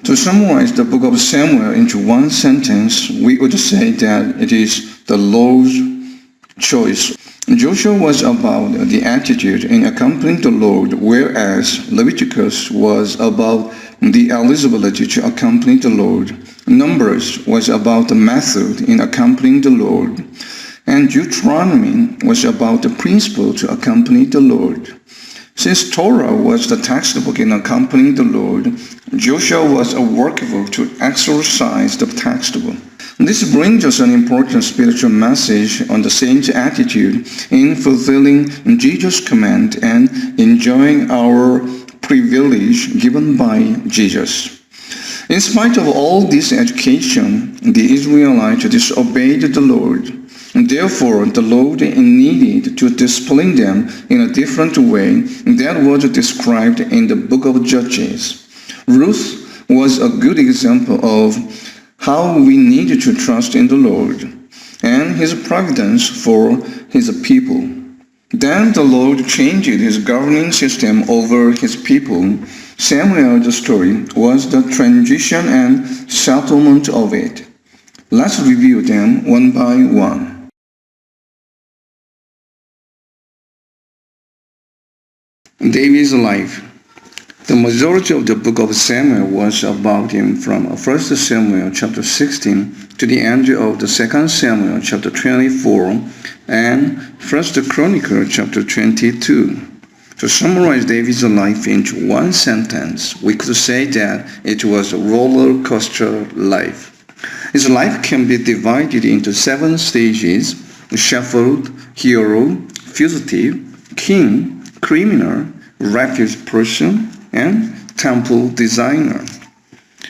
To summarize the book of Samuel into one sentence, we would say that it is the Lord's choice. Joshua was about the attitude in accompanying the Lord, whereas Leviticus was about the eligibility to accompany the Lord. Numbers was about the method in accompanying the Lord. And Deuteronomy was about the principle to accompany the Lord. Since Torah was the textbook in accompanying the Lord, Joshua was a workbook to exercise the textbook. This brings us an important spiritual message on the saint's attitude in fulfilling Jesus' command and enjoying our privilege given by Jesus. In spite of all this education, the Israelites disobeyed the Lord. Therefore, the Lord needed to discipline them in a different way that was described in the book of Judges. Ruth was a good example of how we need to trust in the Lord and His providence for His people. Then the Lord changed His governing system over His people. Samuel's story was the transition and settlement of it. Let's review them one by one. David's life. The majority of the book of Samuel was about him from 1 Samuel chapter 16 to the end of the 2 Samuel chapter 24 and 1 Chronicle chapter 22. To summarize David's life into one sentence, we could say that it was a roller coaster life. His life can be divided into 7 stages: shepherd, hero, fugitive, king, criminal, refuge person, and temple designer.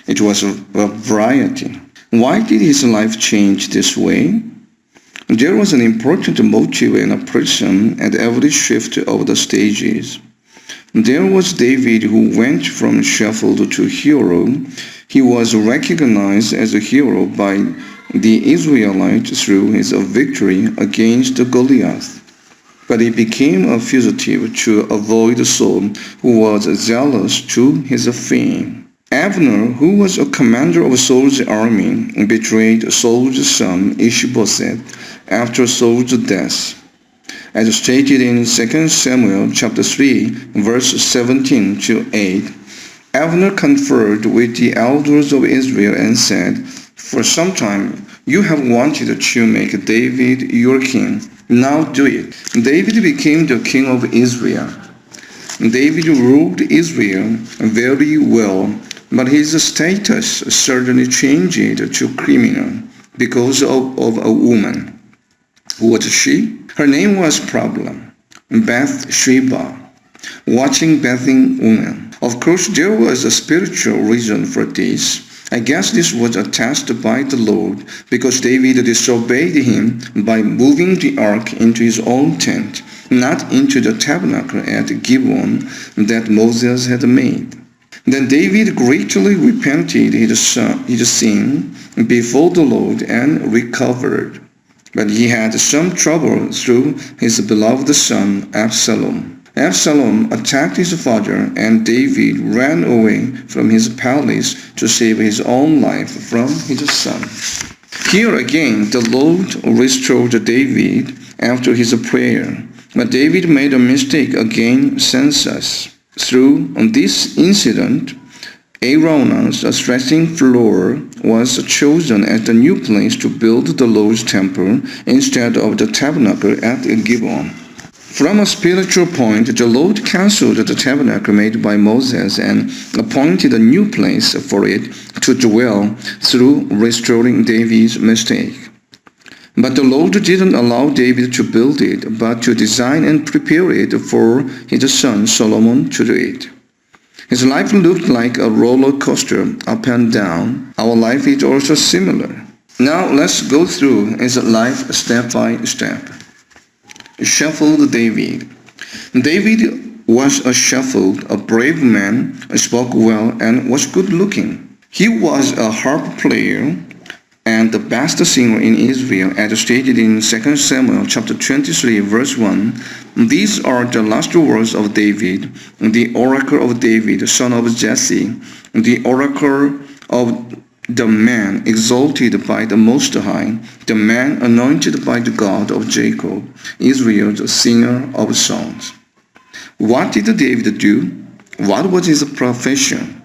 It was a variety. Why did his life change this way? There was an important motive in a person at every shift of the stages. There was David, who went from shepherd to hero. He was recognized as a hero by the Israelites through his victory against Goliath. But he became a fugitive to avoid Saul, who was zealous to his fame. Abner, who was a commander of Saul's army, betrayed Saul's son Ishbosheth after Saul's death. As stated in 2 Samuel chapter 3, verse 17 to 8, Abner conferred with the elders of Israel and said, "For some time you have wanted to make David your king. Now do it." David became the king of Israel. David ruled Israel very well, but his status suddenly changed to criminal because of a woman. Who was she? Her name was Problem, Bathsheba, watching bathing woman. Of course, there was a spiritual reason for this. I guess this was a test by the Lord, because David disobeyed him by moving the ark into his own tent, not into the tabernacle at Gibeon that Moses had made. Then David greatly repented his sin before the Lord and recovered. But he had some trouble through his beloved son Absalom. Absalom attacked his father, and David ran away from his palace to save his own life from his son. Here again, the Lord restored David after his prayer. But David made a mistake again census. Through this incident, Araunah's threshing floor was chosen as the new place to build the Lord's temple instead of the tabernacle at Gibeon. From a spiritual point, the Lord cancelled the tabernacle made by Moses and appointed a new place for it to dwell through restoring David's mistake. But the Lord didn't allow David to build it, but to design and prepare it for his son Solomon to do it. His life looked like a roller coaster, up and down. Our life is also similar. Now let's go through his life step by step. Shepherd David. David was a shepherd, a brave man, spoke well, and was good looking. He was a harp player, and the best singer in Israel, as stated in 2 Samuel chapter 23, verse 1. These are the last words of David, the oracle of David, son of Jesse, the oracle of the man exalted by the Most High, the man anointed by the God of Jacob, Israel's singer of songs. What did David do? What was his profession?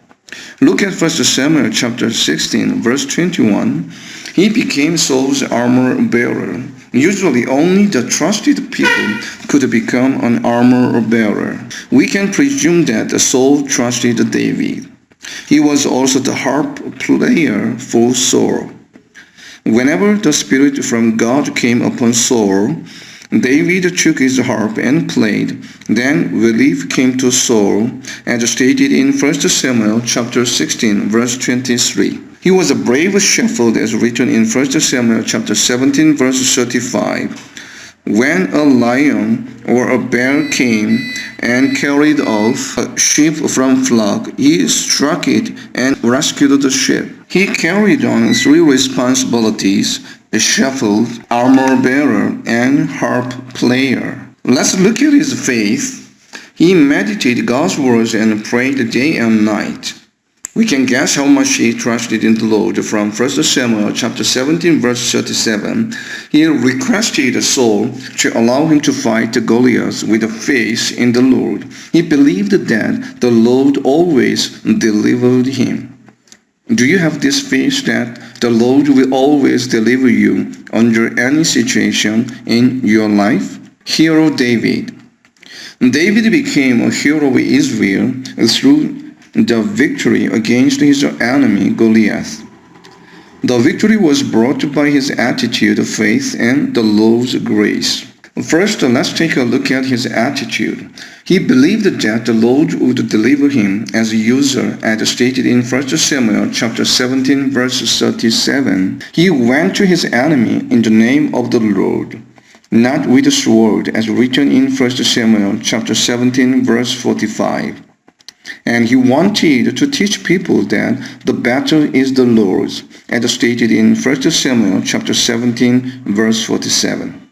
Look at 1 Samuel chapter 16, verse 21. He became Saul's armor bearer. Usually only the trusted people could become an armor bearer. We can presume that Saul trusted David. He was also the harp player for Saul. Whenever the Spirit from God came upon Saul, David took his harp and played. Then relief came to Saul, as stated in 1 Samuel chapter 16, verse 23. He was a brave shepherd, as written in 1 Samuel chapter 17, verse 35. When a lion or a bear came and carried off a sheep from flock, he struck it and rescued the sheep. He carried on three responsibilities: a shepherd, armor bearer, and harp player. Let's look at his faith. He meditated God's words and prayed day and night. We can guess how much he trusted in the Lord from 1 Samuel chapter 17, verse 37. He requested Saul to allow him to fight Goliath with faith in the Lord. He believed that the Lord always delivered him. Do you have this faith that the Lord will always deliver you under any situation in your life? Hero David. David became a hero of Israel through the victory against his enemy Goliath. The victory was brought by his attitude of faith and the Lord's grace. First, let's take a look at his attitude. He believed that the Lord would deliver him as a user, as stated in 1 Samuel chapter 17, verse 37. He went to his enemy in the name of the Lord, not with a sword, as written in 1 Samuel chapter 17, verse 45. And he wanted to teach people that the battle is the Lord's, as stated in 1 Samuel chapter 17, verse 47.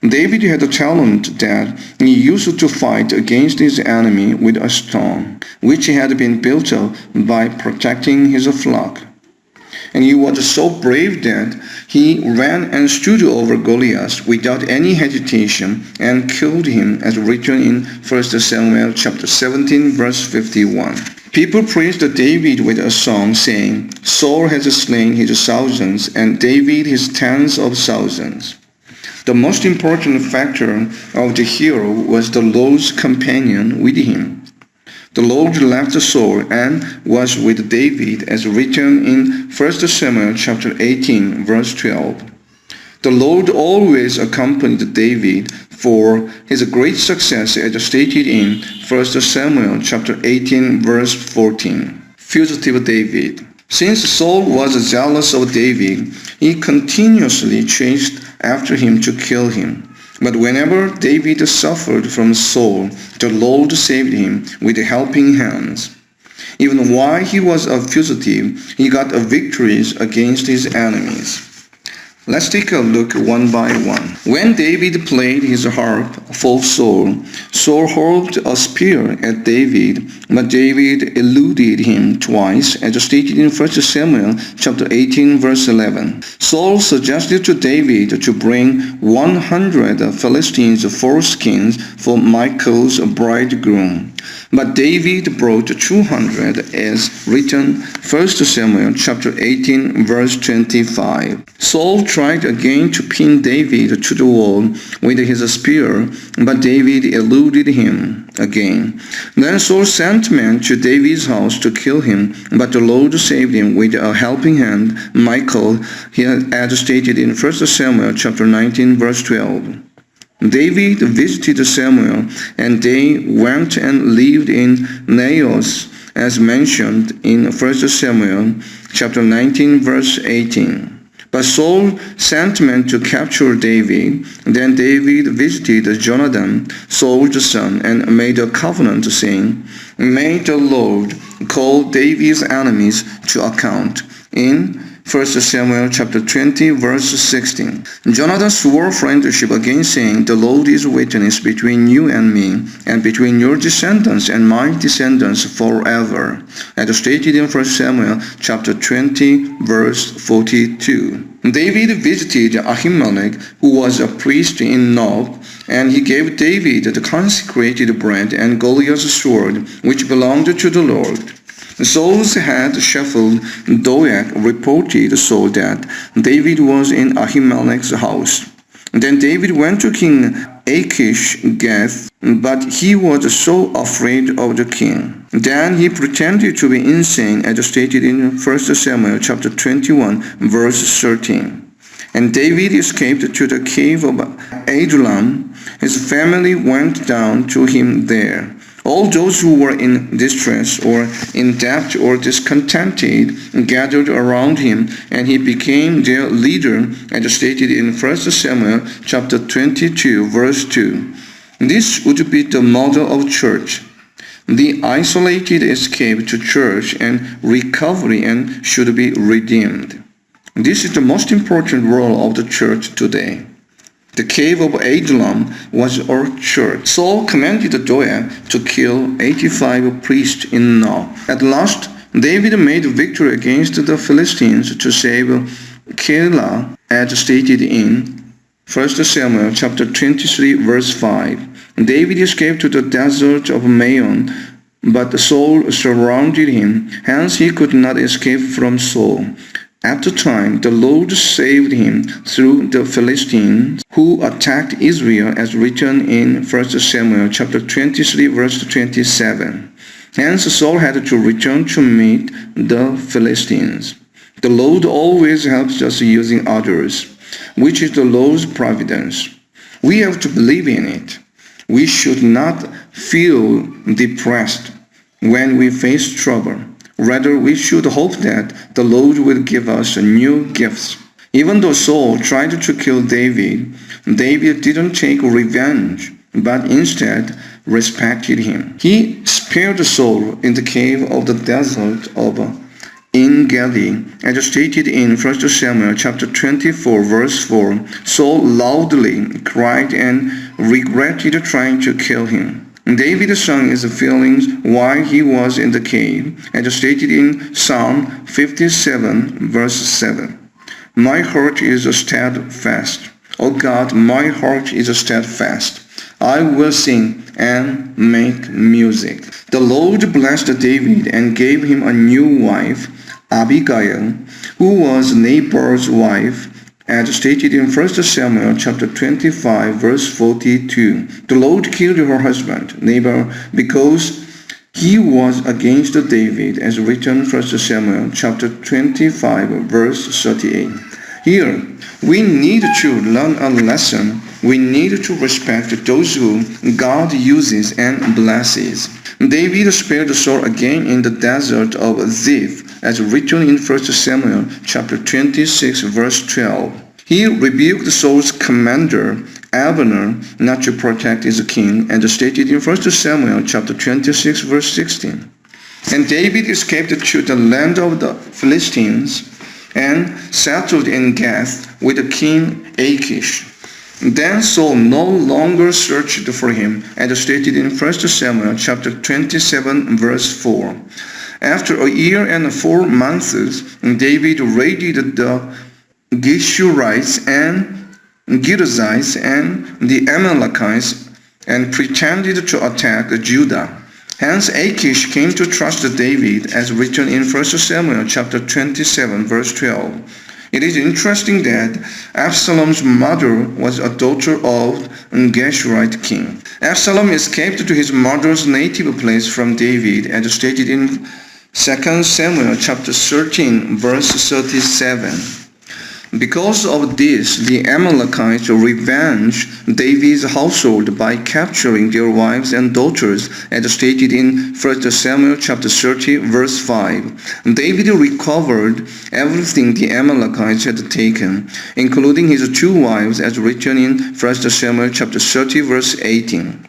David had a talent that he used to fight against his enemy with a stone, which had been built up by protecting his flock. And he was so brave that he ran and stood over Goliath without any hesitation and killed him, as written in 1 Samuel chapter 17, verse 51. People praised David with a song, saying, Saul has slain his thousands, and David his tens of thousands. The most important factor of the hero was the Lord's companion with him. The Lord left Saul and was with David, as written in 1 Samuel chapter 18, verse 12. The Lord always accompanied David for his great success, as stated in 1 Samuel chapter 18, verse 14. Fugitive David. Since Saul was jealous of David, he continuously chased after him to kill him. But whenever David suffered from Saul, the Lord saved him with helping hands. Even while he was a fugitive, he got victories against his enemies. Let's take a look one by one. When David played his harp for Saul, Saul hurled a spear at David, but David eluded him twice, as stated in 1 Samuel chapter 18, verse 11. Saul suggested to David to bring 100 Philistines' foreskins for Michal's bridegroom. But David brought 200, as written 1 Samuel chapter 18, verse 25. Saul tried again to pin David to the wall with his spear, but David eluded him again. Then Saul sent men to David's house to kill him, but the Lord saved him with a helping hand, Michal, as stated in 1 Samuel chapter 19, verse 12. David visited Samuel, and they went and lived in Naioth, as mentioned in 1 Samuel chapter 19, verse 18. But Saul sent men to capture David. Then David visited Jonathan, Saul's son, and made a covenant, saying, May the Lord called David's enemies to account in 1 Samuel chapter 20 verse 16. Jonathan swore friendship again, saying, "The Lord is witness between you and me, and between your descendants and my descendants forever," as stated in 1 Samuel chapter 20 verse 42. David visited Ahimelech, who was a priest in Nob, and he gave David the consecrated bread and Goliath's sword, which belonged to the Lord. Saul's head shepherd Doeg reported Saul that David was in Ahimelech's house. Then David went to King Achish Gath, but he was so afraid of the king. Then he pretended to be insane, as stated in 1 Samuel chapter 21 verse 13. And David escaped to the cave of Adullam. His family went down to him there. All those who were in distress or in debt or discontented gathered around him, and he became their leader, as stated in 1 Samuel chapter 22 verse 2. This would be the model of church. The isolated escape to church and recovery and should be redeemed. This is the most important role of the church today. The cave of Adullam was our church. Saul commanded Doeg to kill 85 priests in Nob. At last, David made victory against the Philistines to save Keilah, as stated in 1 Samuel chapter 23 verse 5. David escaped to the desert of Maon, but Saul surrounded him, hence he could not escape from Saul. At the time, the Lord saved him through the Philistines who attacked Israel, as written in 1 Samuel chapter 23 verse 27. Hence Saul had to return to meet the Philistines. The Lord always helps us using others, which is the Lord's providence. We have to believe in it. We should not feel depressed when we face trouble. Rather, we should hope that the Lord will give us new gifts. Even though Saul tried to kill David, David didn't take revenge, but instead respected him. He spared Saul in the cave of the desert of En-Gedi, as stated in 1 Samuel chapter 24 verse 4. Saul loudly cried and regretted trying to kill him. David sung his feelings while he was in the cave, as stated in Psalm 57 verse 7. My heart is steadfast. O God, my heart is steadfast. I will sing and make music. The Lord blessed David and gave him a new wife, Abigail, who was Nabal's wife, as stated in 1 Samuel chapter 25 verse 42. The Lord killed her husband, Nabal, because he was against David, as written 1 Samuel chapter 25 verse 38. Here, we need to learn a lesson. We need to respect those who God uses and blesses. David spared Saul again in the desert of Ziph, as written in 1 Samuel chapter 26 verse 12. He rebuked Saul's commander, Abner, not to protect his king, as stated in 1 Samuel chapter 26 verse 16. And David escaped to the land of the Philistines and settled in Gath with King Achish. Then Saul no longer searched for him, as stated in 1 Samuel chapter 27 verse 4. After a year and 4 months, David raided the Geshurites and Girzites and the Amalekites and pretended to attack Judah. Hence Achish came to trust David, as written in 1 Samuel chapter 27 verse 12. It is interesting that Absalom's mother was a daughter of Geshurite king. Absalom escaped to his mother's native place from David, as stated in 2 Samuel chapter 13 verse 37. Because of this, the Amalekites revenged David's household by capturing their wives and daughters, as stated in 1 Samuel chapter 30 verse 5. David recovered everything the Amalekites had taken, including his 2 wives, as written in 1 Samuel chapter 30 verse 18.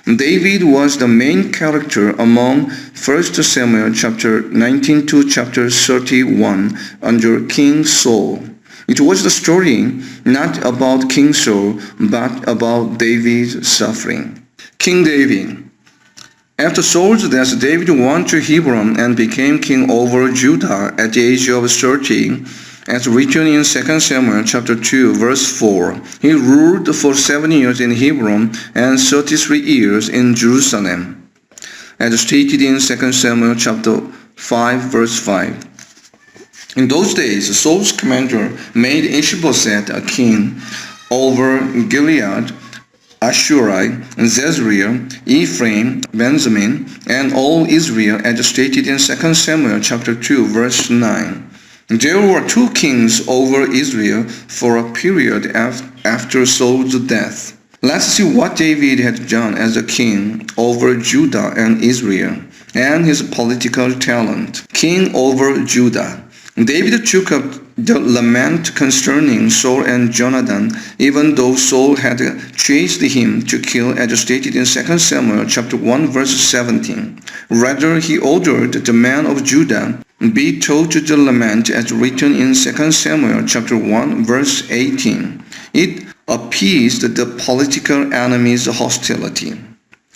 David was the main character among 1 Samuel chapter 19 to chapter 31 under King Saul. It was the story not about King Saul, but about David's suffering. King David. After Saul's death, David went to Hebron and became king over Judah at the age of 30, as written in 2 Samuel chapter 2, verse 4. He ruled for 7 years in Hebron and 33 years in Jerusalem, as stated in 2 Samuel chapter 5, verse 5. In those days, Saul's commander made Ishbosheth a king over Gilead, Ashuri, Zezreel, Ephraim, Benjamin, and all Israel, as stated in 2 Samuel chapter 2, verse 9. There were 2 kings over Israel for a period after Saul's death. Let's see what David had done as a king over Judah and Israel, and his political talent. King over Judah. David took up the lament concerning Saul and Jonathan, even though Saul had chased him to kill, as stated in 2 Samuel chapter 1, verse 17. Rather, he ordered the men of Judah be taught the lament as written in 2 Samuel chapter 1, verse 18. It appeased the political enemy's hostility.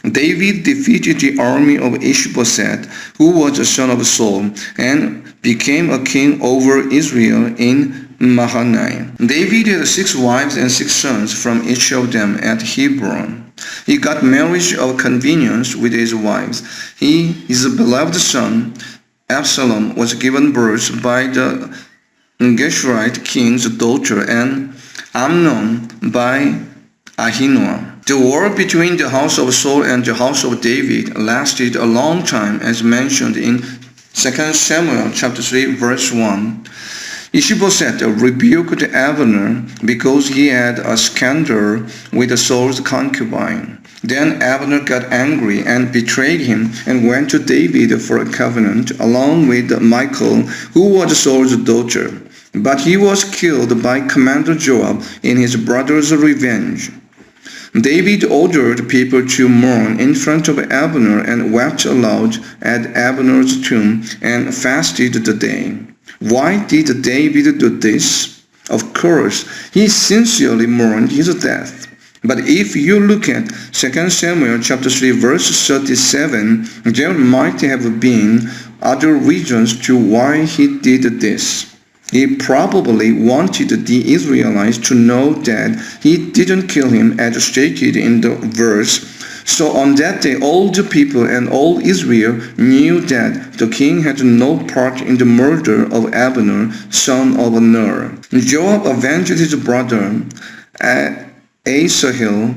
David defeated the army of Ishbosheth, who was a son of Saul, and became a king over Israel in Mahanaim. David had 6 wives and 6 sons from each of them at Hebron. He got marriage of convenience with his wives. His beloved son, Absalom, was given birth by the Geshurite king's daughter, and Amnon by Ahinoam. The war between the house of Saul and the house of David lasted a long time, as mentioned in 2 Samuel chapter 3, verse 1. Ishbosheth rebuked Abner because he had a scandal with Saul's concubine. Then Abner got angry and betrayed him and went to David for a covenant, along with Michal, who was Saul's daughter. But he was killed by Commander Joab in his brother's revenge. David ordered people to mourn in front of Abner and wept aloud at Abner's tomb and fasted the day. Why did David do this? Of course, he sincerely mourned his death. But if you look at 2 Samuel chapter 3, verse 37, there might have been other reasons to why he did this. He probably wanted the Israelites to know that he didn't kill him, as stated in the verse. So on that day all the people and all Israel knew that the king had no part in the murder of Abner, son of Ner. Joab avenged his brother Asahel,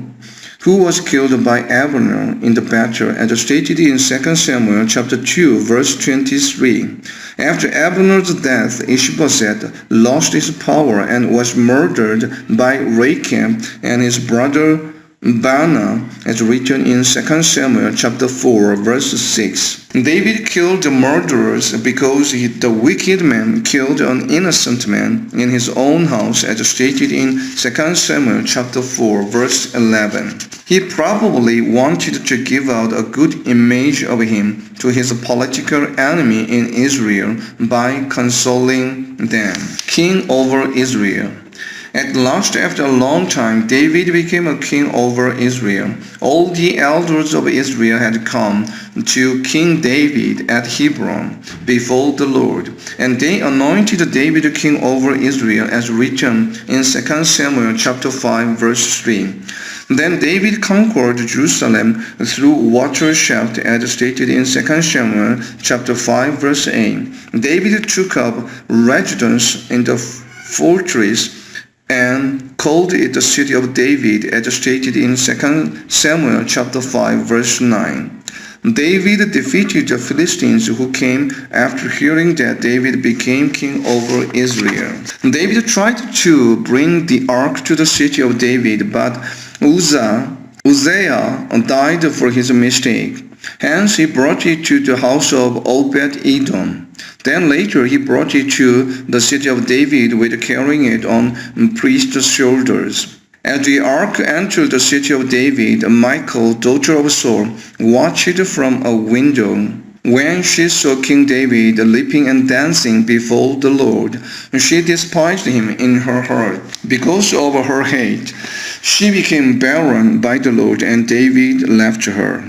who was killed by Abner in the battle, as stated in 2 Samuel chapter 2, verse 23. After Abner's death, Ishbosheth lost his power and was murdered by Rechab and his brother Baanah, as written in 2 Samuel chapter 4, verse 6. David killed the murderers because the wicked man killed an innocent man in his own house, as stated in 2 Samuel chapter 4, verse 11. He probably wanted to give out a good image of him to his political enemy in Israel by consoling them. King over Israel. At last, after a long time, David became a king over Israel. All the elders of Israel had come to King David at Hebron before the Lord, and they anointed David king over Israel, as written in 2 Samuel chapter 5, verse 3. Then David conquered Jerusalem through water shaft, as stated in 2 Samuel chapter 5, verse 8. David took up residence in the fortress and called it the city of David, as stated in 2 Samuel chapter 5, verse 9. David defeated the Philistines, who came after hearing that David became king over Israel. David tried to bring the ark to the city of David, but Uzziah died for his mistake. Hence he brought it to the house of Obed-Edom. Then later he brought it to the city of David with carrying it on priests' shoulders. As the ark entered the city of David, Michal, daughter of Saul, watched from a window. When she saw King David leaping and dancing before the Lord, she despised him in her heart. Because of her hate, she became barren by the Lord, and David left her.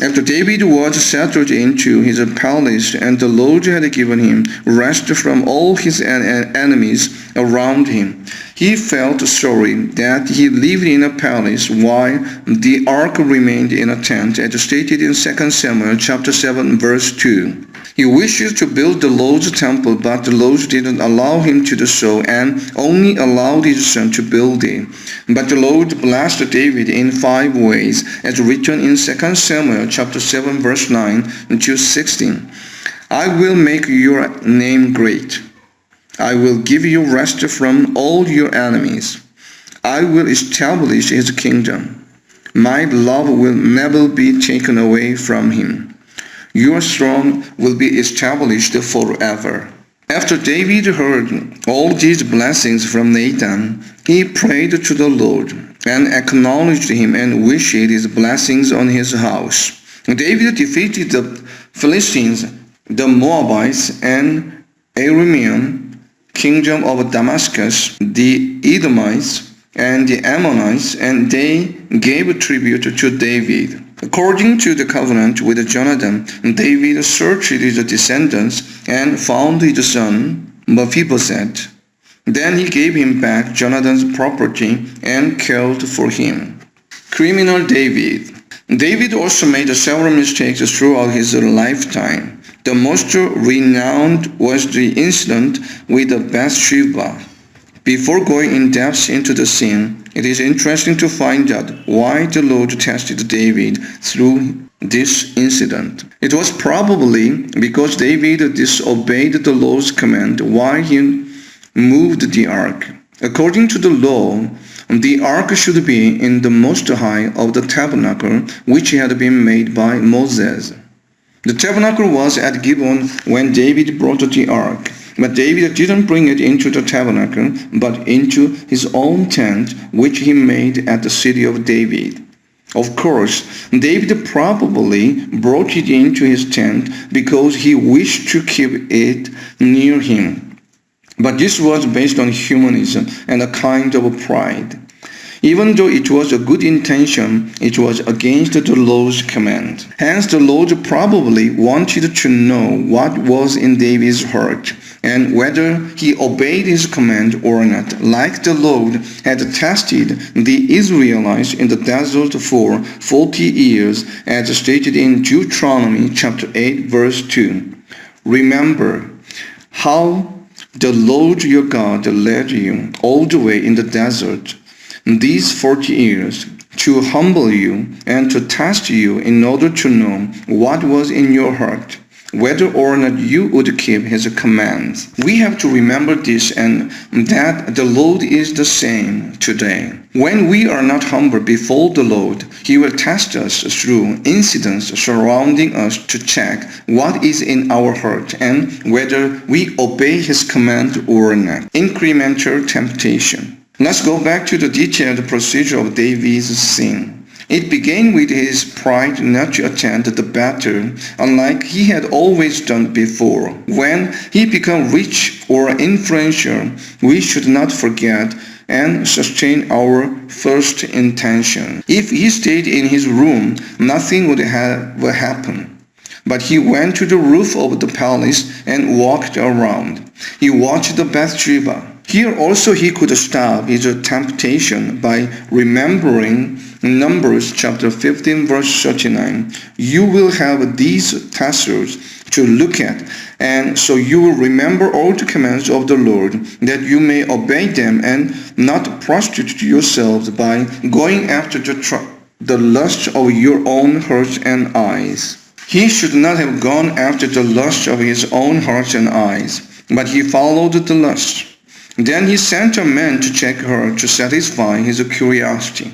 After David was settled into his palace, and the Lord had given him rest from all his enemies around him, he felt sorry that he lived in a palace while the ark remained in a tent, as stated in 2 Samuel chapter 7, verse 2. He wished to build the Lord's temple, but the Lord didn't allow him to do so, and only allowed his son to build it. But the Lord blessed David in 5 ways, as written in 2 Samuel chapter 7, verse 9 to 16. I will make your name great. I will give you rest from all your enemies. I will establish his kingdom. My love will never be taken away from him. Your throne will be established forever. After David heard all these blessings from Nathan, he prayed to the Lord and acknowledged him and wished his blessings on his house. David defeated the Philistines, the Moabites, and Aramean kingdom of Damascus, the Edomites, and the Ammonites, and they gave tribute to David. According to the covenant with Jonathan, David searched his descendants and found his son Mephibosheth. Then he gave him back Jonathan's property and cared for him. Criminal David. David also made several mistakes throughout his lifetime. The most renowned was the incident with Bathsheba. Before going in depth into the sin, it is interesting to find out why the Lord tested David through this incident. It was probably because David disobeyed the Lord's command while he moved the ark. According to the law, the ark should be in the most high of the tabernacle, which had been made by Moses. The tabernacle was at Gibeon when David brought the ark. But David didn't bring it into the tabernacle, but into his own tent, which he made at the city of David. Of course, David probably brought it into his tent because he wished to keep it near him. But this was based on humanism and a kind of pride. Even though it was a good intention, it was against the Lord's command. Hence, the Lord probably wanted to know what was in David's heart and whether he obeyed his command or not, like the Lord had tested the Israelites in the desert for 40 years, as stated in Deuteronomy chapter 8, verse 2. Remember how the Lord your God led you all the way in the desert these 40 years to humble you and to test you in order to know what was in your heart, whether or not you would keep his commands. We have to remember this, and that the Lord is the same today. When we are not humble before the Lord, he will test us through incidents surrounding us to check what is in our heart and whether we obey his command or not. Incremental temptation. Let's go back to the detailed procedure of David's sin. It began with his pride not to attend the battle, unlike he had always done before. When he became rich or influential, we should not forget and sustain our first intention. If he stayed in his room, nothing would happen. But he went to the roof of the palace and walked around. He watched the Bathsheba. Here also he could stop his temptation by remembering Numbers chapter 15 verse 39. You will have these tassels to look at, and so you will remember all the commands of the Lord, that you may obey them and not prostitute yourselves by going after the lust of your own hearts and eyes. He should not have gone after the lust of his own heart and eyes, but he followed the lust. Then he sent a man to check her to satisfy his curiosity.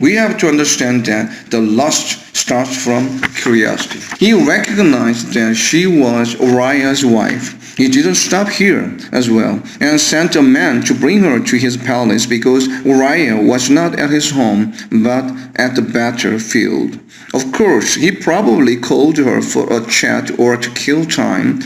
We have to understand that the lust starts from curiosity. He recognized that she was Uriah's wife, He didn't stop here as well, and sent a man to bring her to his palace because Uriah was not at his home but at the battlefield. Of course, he probably called her for a chat or to kill time.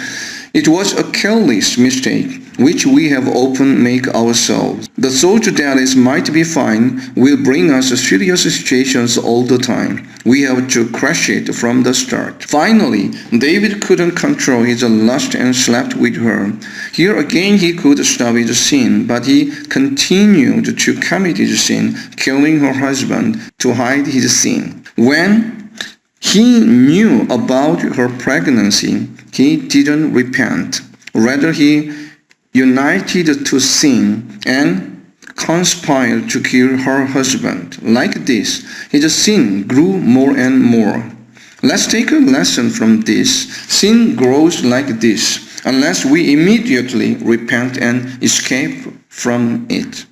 It was a careless mistake, which we have often make ourselves. The thought that it might be fine will bring us serious situations all the time. We have to crush it from the start. Finally, David couldn't control his lust and slept with her. Here again he could stop his sin, but he continued to commit his sin, killing her husband to hide his sin. When he knew about her pregnancy, he didn't repent. Rather, he united to sin and conspired to kill her husband. Like this, his sin grew more and more. Let's take a lesson from this. Sin grows like this, unless we immediately repent and escape from it.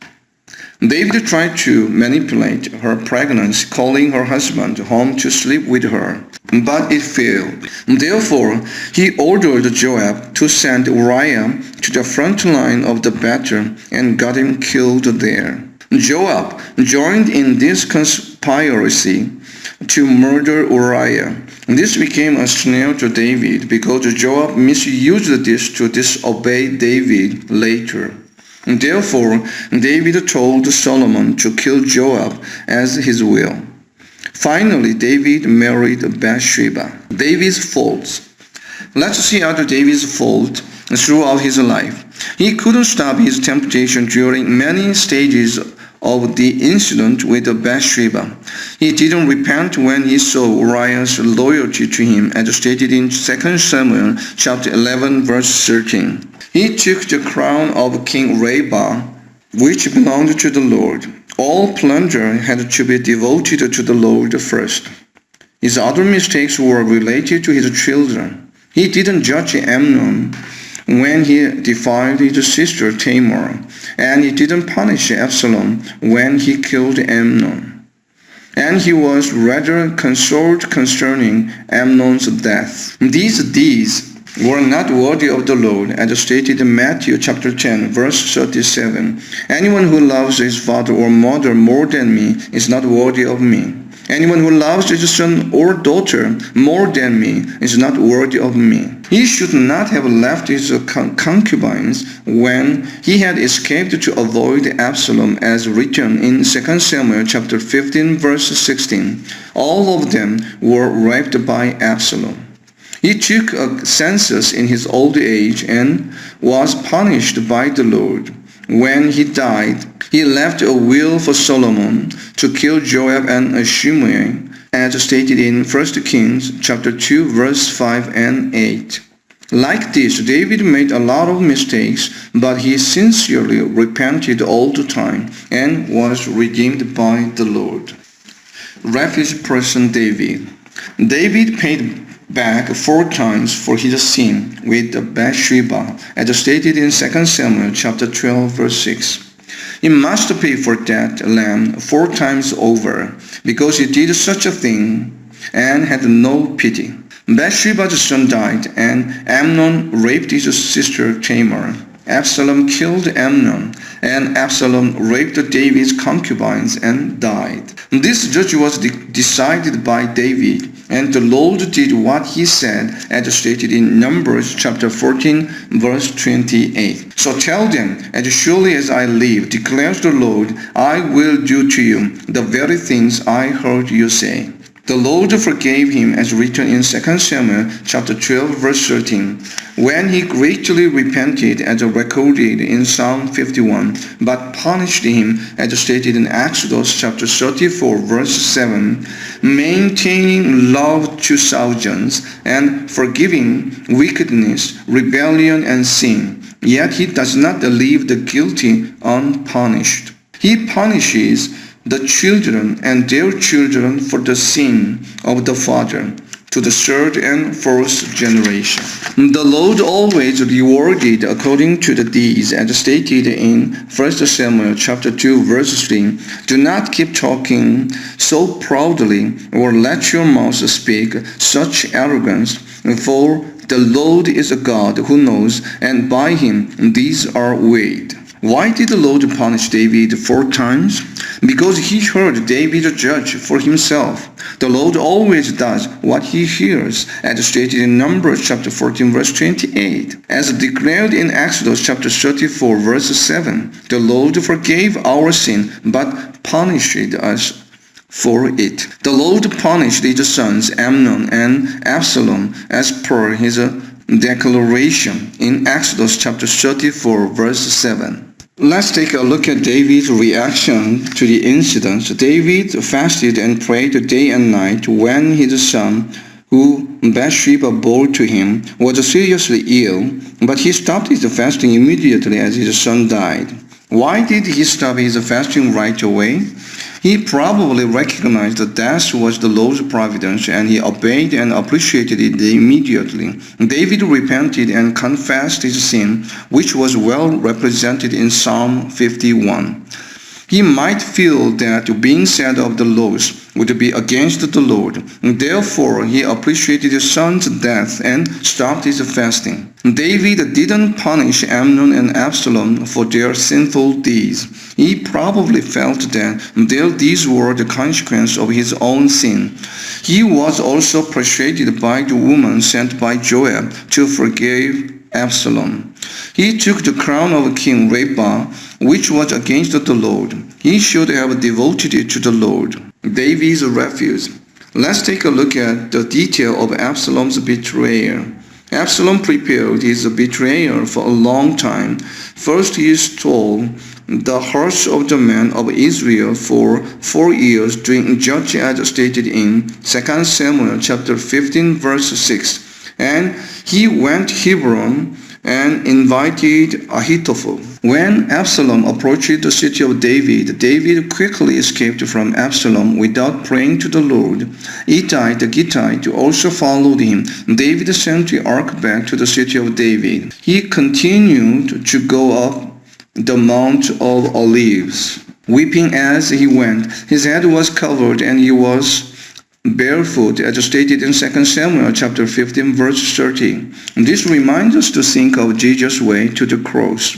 David tried to manipulate her pregnancy, calling her husband home to sleep with her, but it failed. Therefore, he ordered Joab to send Uriah to the front line of the battle and got him killed there. Joab joined in this conspiracy to murder Uriah. This became a snare to David because Joab misused this to disobey David later. Therefore, David told Solomon to kill Joab as his will. Finally, David married Bathsheba. David's faults. Let's see other David's fault throughout his life. He couldn't stop his temptation during many stages of the incident with Bathsheba. He didn't repent when he saw Uriah's loyalty to him, as stated in 2 Samuel chapter 11, verse 13. He took the crown of King Rehoboam, which belonged to the Lord. All plunder had to be devoted to the Lord first. His other mistakes were related to his children. He didn't judge Amnon when he defiled his sister Tamar, and he didn't punish Absalom when he killed Amnon. And he was rather concerned concerning Amnon's death. These deeds were not worthy of the Lord, as stated in Matthew chapter 10, verse 37. Anyone who loves his father or mother more than me is not worthy of me. Anyone who loves his son or daughter more than me is not worthy of me. He should not have left his concubines when he had escaped to avoid Absalom, as written in 2 Samuel chapter 15, verse 16. All of them were raped by Absalom. He took a census in his old age and was punished by the Lord. When he died, he left a will for Solomon to kill Joab and Shimei, as stated in 1 Kings chapter 2, verse 5 and 8. Like this, David made a lot of mistakes, but he sincerely repented all the time and was redeemed by the Lord. Refuge person David. David paid back 4 times for his sin with Bathsheba, as stated in 2 Samuel chapter 12, verse 6. He must pay for that lamb 4 times over, because he did such a thing and had no pity. Bathsheba's son died, and Amnon raped his sister Tamar. Absalom killed Amnon, and Absalom raped David's concubines and died. This judge was decided by David, and the Lord did what he said, as stated in Numbers chapter 14, verse 28. So tell them, as surely as I live, declares the Lord, I will do to you the very things I heard you say. The Lord forgave him, as written in 2 Samuel chapter 12, verse 13, when he greatly repented, as recorded in Psalm 51, but punished him, as stated in Exodus chapter 34, verse 7, maintaining love to thousands and forgiving wickedness, rebellion, and sin. Yet he does not leave the guilty unpunished. He punishes the children and their children for the sin of the father, to the 3rd and 4th generation. The Lord always rewarded according to the deeds, as stated in 1 Samuel chapter 2, verse 3. Do not keep talking so proudly, or let your mouth speak such arrogance, for The Lord is a God who knows, and by him these are weighed. Why did the Lord punish David 4 times? Because he heard David judge for himself. The Lord always does what he hears, as stated in Numbers chapter 14 verse 28. As declared in Exodus chapter 34 verse 7, the Lord forgave our sin but punished us for it. The Lord punished his sons Amnon and Absalom as per his declaration in Exodus chapter 34 verse 7. Let's take a look at David's reaction to the incident. David fasted and prayed day and night when his son, who Bathsheba bore to him, was seriously ill, but he stopped his fasting immediately as his son died. Why did he stop his fasting right away? He probably recognized that death was the Lord's providence, and he obeyed and appreciated it immediately. David repented and confessed his sin, which was well represented in Psalm 51. He might feel that being said of the loss would be against the Lord. Therefore, he appreciated his son's death and stopped his fasting. David didn't punish Amnon and Absalom for their sinful deeds. He probably felt that their deeds were the consequence of his own sin. He was also persuaded by the woman sent by Joab to forgive Absalom. He took the crown of King Reba, which was against the Lord. He should have devoted it to the Lord. David's refuse. Let's take a look at the detail of Absalom's betrayal. Absalom prepared his betrayal for a long time. First, he stole the hearts of the men of Israel for 4 years during judging as stated in 2 Samuel chapter 15 verse 6. And he went to Hebron and invited Ahithophel. When Absalom approached the city of David, David quickly escaped from Absalom without praying to the Lord. Ittai the Gittite also followed him. David sent the ark back to the city of David. He continued to go up the Mount of Olives, weeping as he went. His head was covered and he was barefoot, as stated in 2 Samuel chapter 15 verse 30. This reminds us to think of Jesus' way to the cross.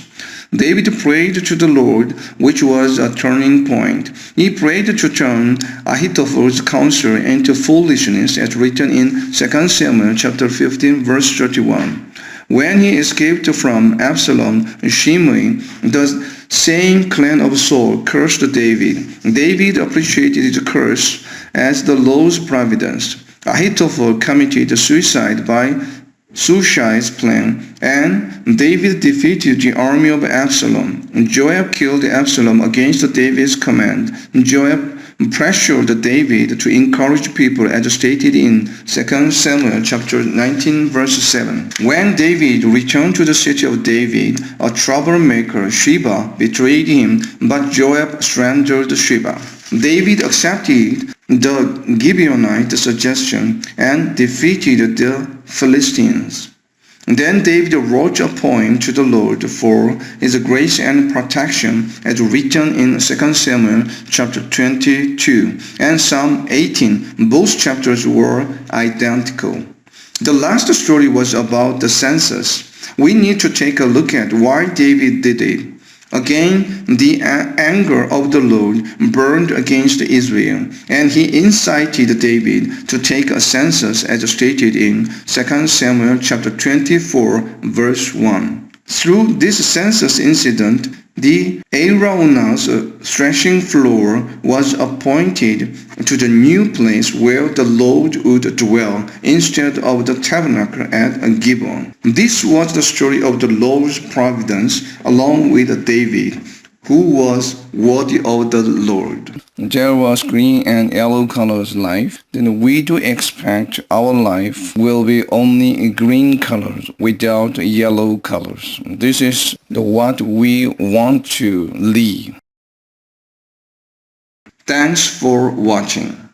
David prayed to the Lord, which was a turning point. He prayed to turn Ahithophel's counsel into foolishness, as written in 2 Samuel chapter 15 verse 31. When he escaped from Absalom, Shimei, the same clan of Saul, cursed David. David appreciated the curse as the Lord's providence. Ahithophel committed suicide by Shimei's plan, and David defeated the army of Absalom. Joab killed Absalom against David's command. Joab pressured David to encourage people, as stated in 2 Samuel chapter 19 verse 7. When David returned to the city of David, a troublemaker, Sheba, betrayed him, but Joab surrendered Sheba. David accepted the Gibeonite suggestion and defeated the Philistines. Then David wrote a poem to the Lord for his grace and protection, as written in 2 Samuel chapter 22 and Psalm 18. Both chapters were identical. The last story was about the census. We need to take a look at why David did it. Again, the anger of the Lord burned against Israel, and he incited David to take a census, as stated in 2 Samuel chapter 24 verse 1. Through this census incident, the Araunah's threshing floor was appointed to the new place where the Lord would dwell, instead of the tabernacle at Gibeon. This was the story of the Lord's providence, along with David, who was worthy of the Lord. There was green and yellow colors life, then we do expect our life will be only green colors without yellow colors. This is what we want to live. Thanks for watching.